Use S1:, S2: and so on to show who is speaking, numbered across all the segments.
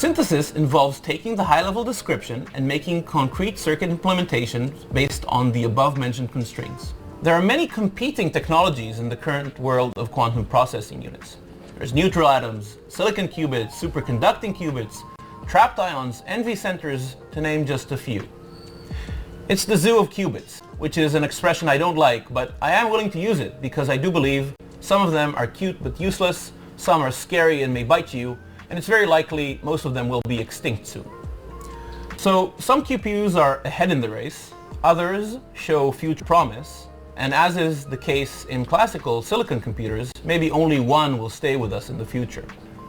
S1: Synthesis involves taking the high-level description and making concrete circuit implementations based on the above-mentioned constraints. There are many competing technologies in the current world of quantum processing units. There's neutral atoms, silicon qubits, superconducting qubits, trapped ions, NV centers, to name just a few. It's the zoo of qubits, which is an expression I don't like, but I am willing to use it because I do believe some of them are cute but useless, some are scary and may bite you, and it's very likely most of them will be extinct soon. So some QPUs are ahead in the race, others show future promise, and as is the case in classical silicon computers, maybe only one will stay with us in the future.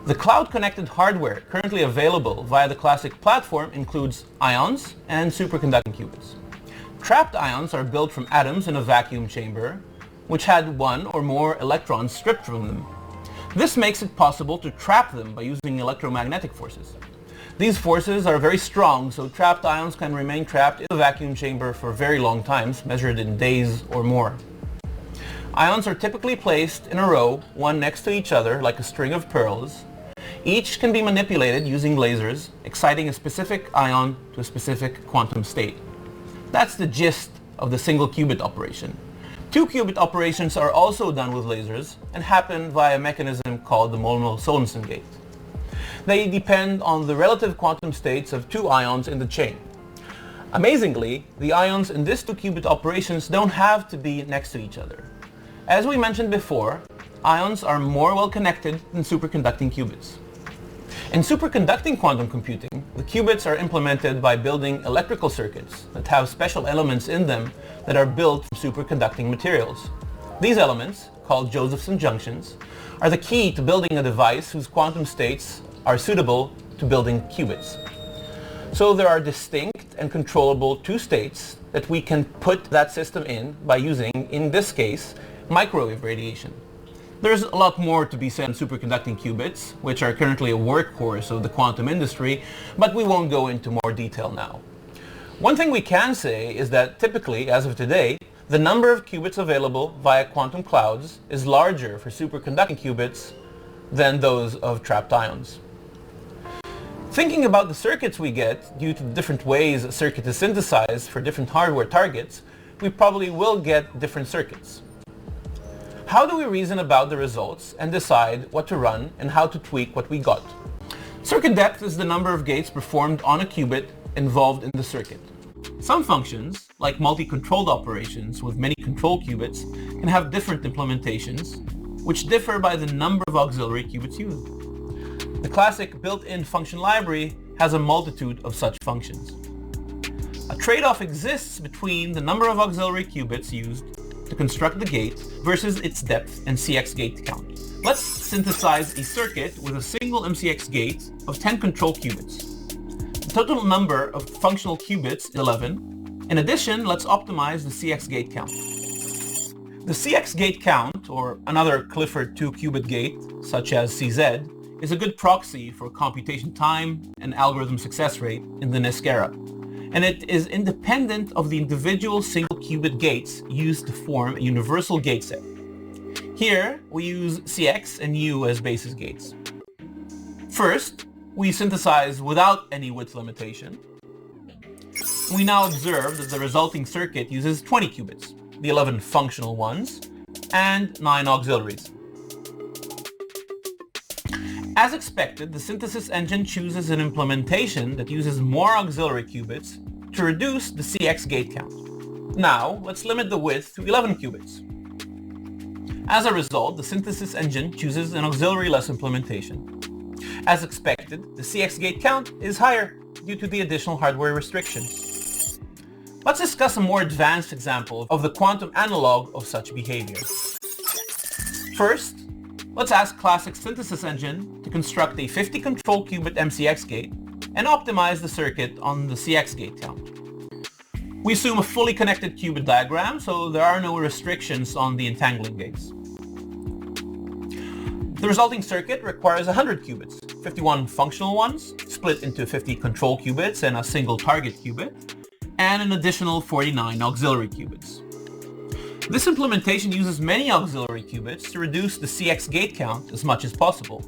S1: The cloud-connected hardware currently available via the Classiq platform includes ions and superconducting qubits. Trapped ions are built from atoms in a vacuum chamber, which had one or more electrons stripped from them. This makes it possible to trap them by using electromagnetic forces. These forces are very strong, so trapped ions can remain trapped in a vacuum chamber for very long times, measured in days or more. Ions are typically placed in a row, one next to each other, like a string of pearls. Each can be manipulated using lasers, exciting a specific ion to a specific quantum state. That's the gist of the single qubit operation. 2-qubit operations are also done with lasers and happen via a mechanism called the Monod-Sorensen gate. They depend on the relative quantum states of two ions in the chain. Amazingly, the ions in these 2-qubit operations don't have to be next to each other. As we mentioned before, ions are more well connected than superconducting qubits. In superconducting quantum computing, the qubits are implemented by building electrical circuits that have special elements in them that are built from superconducting materials. These elements, called Josephson junctions, are the key to building a device whose quantum states are suitable to building qubits. So there are distinct and controllable two states that we can put that system in by using, in this case, microwave radiation. There's a lot more to be said on superconducting qubits, which are currently a workhorse of the quantum industry, but we won't go into more detail now. One thing we can say is that typically, as of today, the number of qubits available via quantum clouds is larger for superconducting qubits than those of trapped ions. Thinking about the circuits we get due to the different ways a circuit is synthesized for different hardware targets, we probably will get different circuits. How do we reason about the results and decide what to run and how to tweak what we got? Circuit depth is the number of gates performed on a qubit involved in the circuit. Some functions, like multi-controlled operations with many control qubits, can have different implementations, which differ by the number of auxiliary qubits used. The Classiq built-in function library has a multitude of such functions. A trade-off exists between the number of auxiliary qubits used to construct the gate versus its depth and CX gate count. Let's synthesize a circuit with a single MCX gate of 10 control qubits. The total number of functional qubits is 11. In addition, let's optimize the CX gate count. The CX gate count, or another Clifford 2-qubit gate, such as CZ, is a good proxy for computation time and algorithm success rate in the NISQ era, and it is independent of the individual single qubit gates used to form a universal gate set. Here, we use CX and U as basis gates. First, we synthesize without any width limitation. We now observe that the resulting circuit uses 20 qubits, the 11 functional ones, and 9 auxiliaries. As expected, the synthesis engine chooses an implementation that uses more auxiliary qubits to reduce the CX gate count. Now, let's limit the width to 11 qubits. As a result, the synthesis engine chooses an auxiliary-less implementation. As expected, the CX gate count is higher due to the additional hardware restrictions. Let's discuss a more advanced example of the quantum analog of such behavior. First, let's ask Classiq synthesis engine to construct a 50 control qubit MCX gate and optimize the circuit on the CX gate count. We assume a fully connected qubit diagram, so there are no restrictions on the entangling gates. The resulting circuit requires 100 qubits, 51 functional ones, split into 50 control qubits and a single target qubit, and an additional 49 auxiliary qubits. This implementation uses many auxiliary qubits to reduce the CX gate count as much as possible,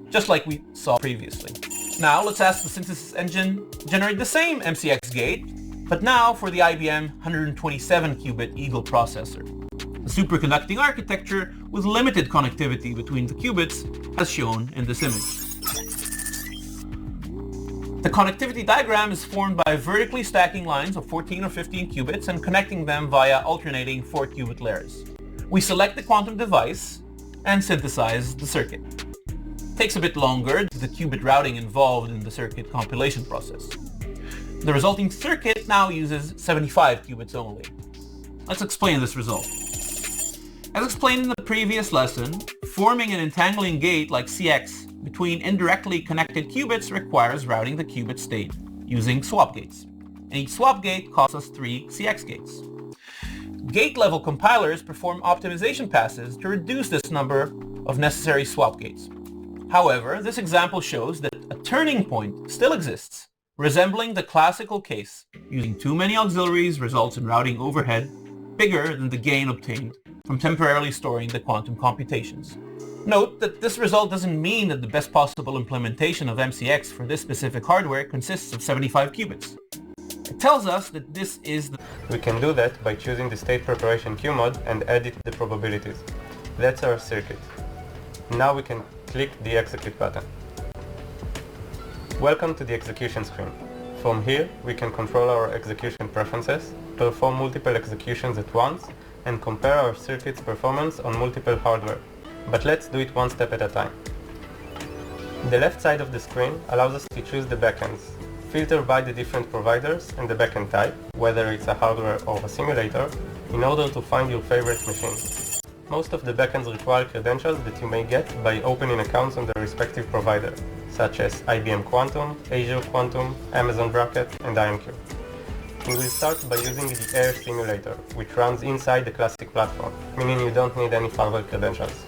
S1: just like we saw previously. Now let's ask the synthesis engine to generate the same MCX gate, but now for the IBM 127-qubit Eagle processor. A superconducting architecture with limited connectivity between the qubits, as shown in this image. The connectivity diagram is formed by vertically stacking lines of 14 or 15 qubits and connecting them via alternating 4-qubit layers. We select the quantum device and synthesize the circuit. It takes a bit longer due to the qubit routing involved in the circuit compilation process. The resulting circuit now uses 75 qubits only. Let's explain this result. As explained in the previous lesson, forming an entangling gate like CX between indirectly connected qubits requires routing the qubit state using swap gates. And each swap gate costs us 3 CX gates. Gate-level compilers perform optimization passes to reduce this number of necessary swap gates. However, this example shows that a turning point still exists, resembling the classical case. Using too many auxiliaries results in routing overhead bigger than the gain obtained from temporarily storing the quantum computations. Note that this result doesn't mean that the best possible implementation of MCX for this specific hardware consists of 75 qubits. It tells us that this is
S2: We can do that by choosing the state preparation Q mode and edit the probabilities. That's our circuit. Now we can click the execute button. Welcome to the execution screen. From here, we can control our execution preferences, perform multiple executions at once, and compare our circuit's performance on multiple hardware. But let's do it one step at a time. The left side of the screen allows us to choose the backends, filter by the different providers and the backend type, whether it's a hardware or a simulator, in order to find your favorite machine. Most of the backends require credentials that you may get by opening accounts on the respective provider, such as IBM Quantum, Azure Quantum, Amazon Braket, and IonQ. We will start by using the Air simulator, which runs inside the Classiq platform, meaning you don't need any firmware credentials.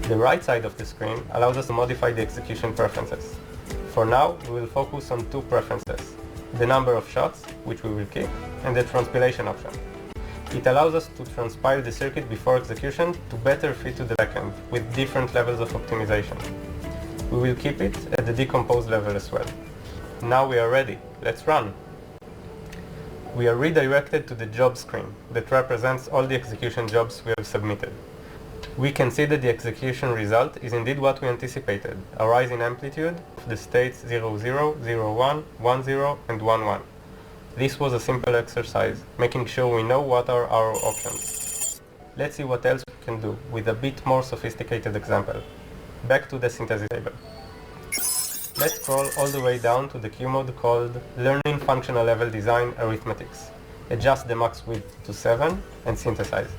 S2: The right side of the screen allows us to modify the execution preferences. For now, we will focus on 2 preferences: the number of shots, which we will keep, and the transpilation option. It allows us to transpile the circuit before execution to better fit to the backend, with different levels of optimization. We will keep it at the decomposed level as well. Now we are ready. Let's run! We are redirected to the job screen that represents all the execution jobs we have submitted. We can see that the execution result is indeed what we anticipated, a rise in amplitude of the states 00, 01, 10, and 11. This was a simple exercise, making sure we know what are our options. Let's see what else we can do with a bit more sophisticated example. Back to the synthesis table. Let's scroll all the way down to the Q mode called Learning Functional Level Design Arithmetics. Adjust the max width to 7 and synthesize.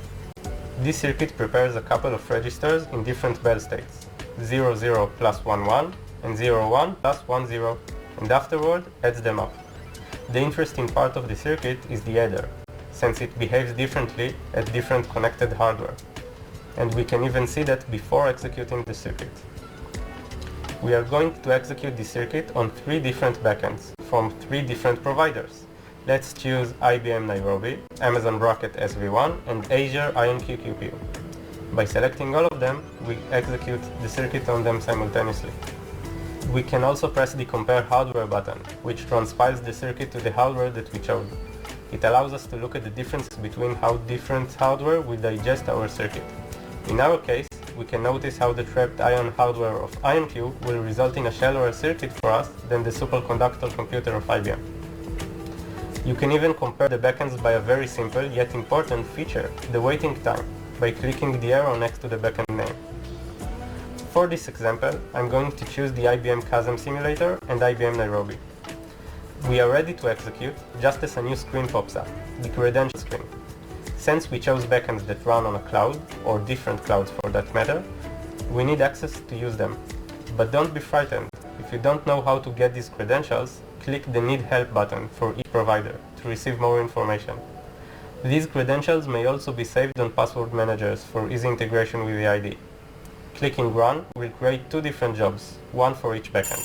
S2: This circuit prepares a couple of registers in different bell states, 00 plus 11 and 01 plus 10, and afterward adds them up. The interesting part of the circuit is the adder, since it behaves differently at different connected hardware. And we can even see that before executing the circuit. We are going to execute the circuit on 3 different backends from 3 different providers. Let's choose IBM Nairobi, Amazon Braket SV1, and Azure IonQ QPU. By selecting all of them, we execute the circuit on them simultaneously. We can also press the Compare Hardware button, which transpiles the circuit to the hardware that we chose. It allows us to look at the difference between how different hardware will digest our circuit. In our case, we can notice how the trapped ion hardware of IonQ will result in a shallower circuit for us than the superconductor computer of IBM. You can even compare the backends by a very simple yet important feature, the waiting time, by clicking the arrow next to the backend name. For this example, I'm going to choose the IBM Chasm simulator and IBM Nairobi. We are ready to execute just as a new screen pops up, the credential screen. Since we chose backends that run on a cloud, or different clouds for that matter, we need access to use them. But don't be frightened. If you don't know how to get these credentials, click the Need Help button for each provider to receive more information. These credentials may also be saved on password managers for easy integration with the ID. Clicking Run will create 2 different jobs, one for each backend.